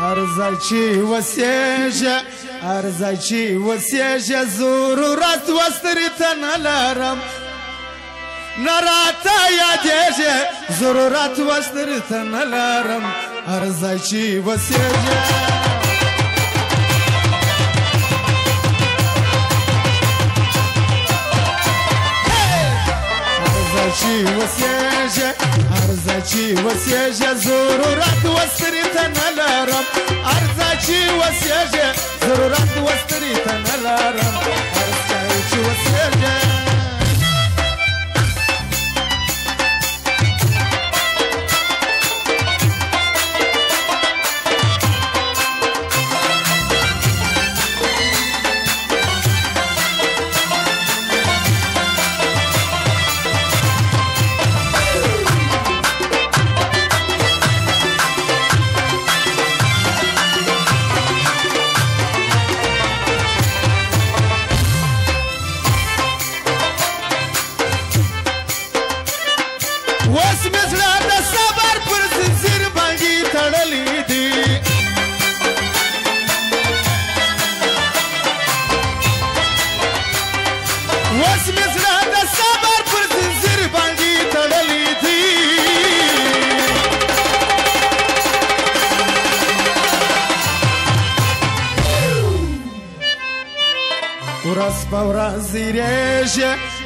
ارزای وسیجه ارزای وسیجه ضرورت وستریتن لارم نراتا یادیجه ضرورت وستریتن لارم ارزای وسیجه ارزای وسیجه ضرورت وستریتن لارم ارزای وسیجه ضرورت وستریتن لارم ارزای وسیجه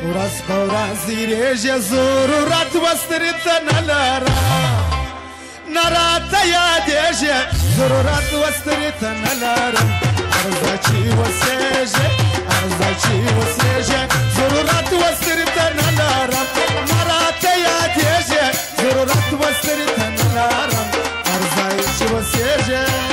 ورځ په ورځ ریږي ضرورت وستریتن لارم نراته یادیږي ضرورت وستریتن لارم ارزای وسیجه ضرورت وستریتن لارم نراته یادیږي ضرورت وستریتن لارم ارزای وسیجه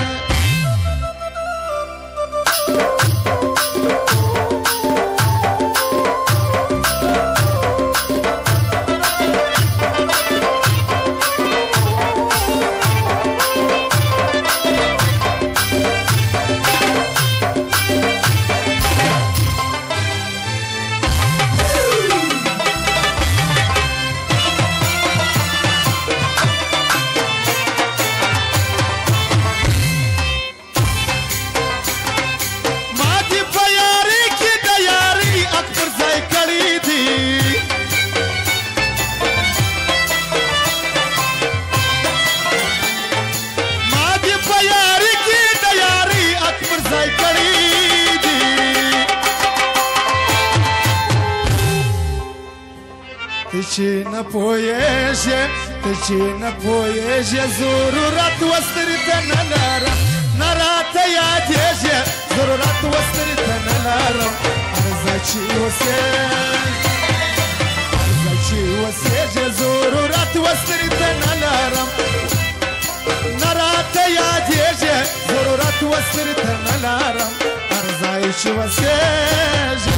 ته نه پوهېږې ضرورت وستریتن لارم نراته یادېږې ضرورت وستریتن لارم ارزای وسیجې ضرورت وستریتن لارم نراته یادېږې ضرورت وستریتن لارم ارزای وسیجې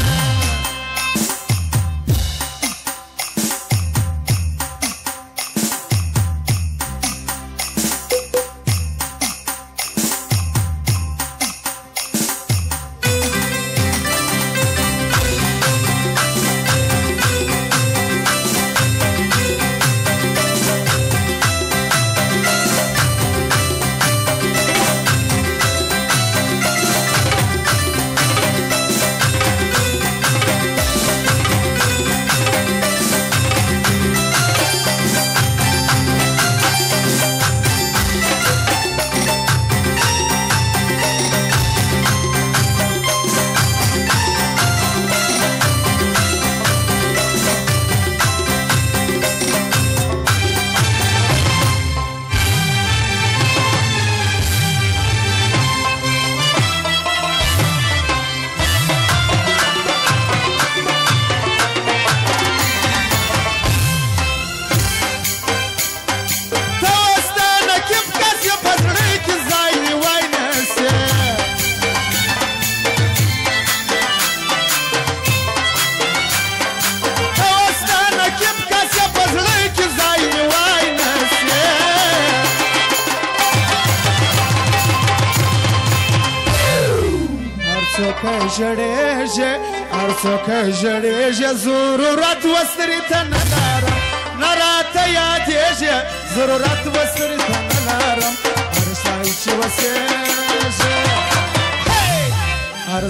ژړېږي ضرورت وستریتن لارم نراته یادېږي ضرورت وستریتن لارم ارزای وسیجه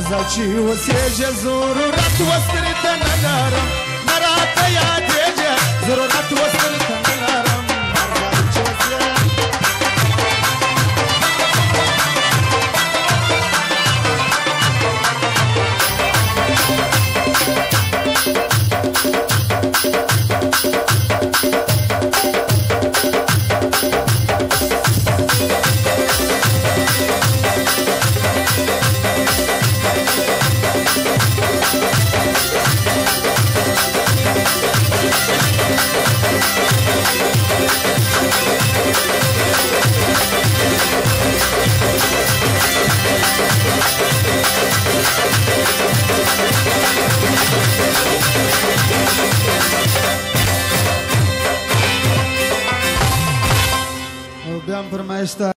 ارزه چې اوسېږه ضرورت وسترې ته نه لرم نه راته یادېږه ضرورت وسترې ته نه لرم ارزه چې اوسېږه بیا هم فرمایش ته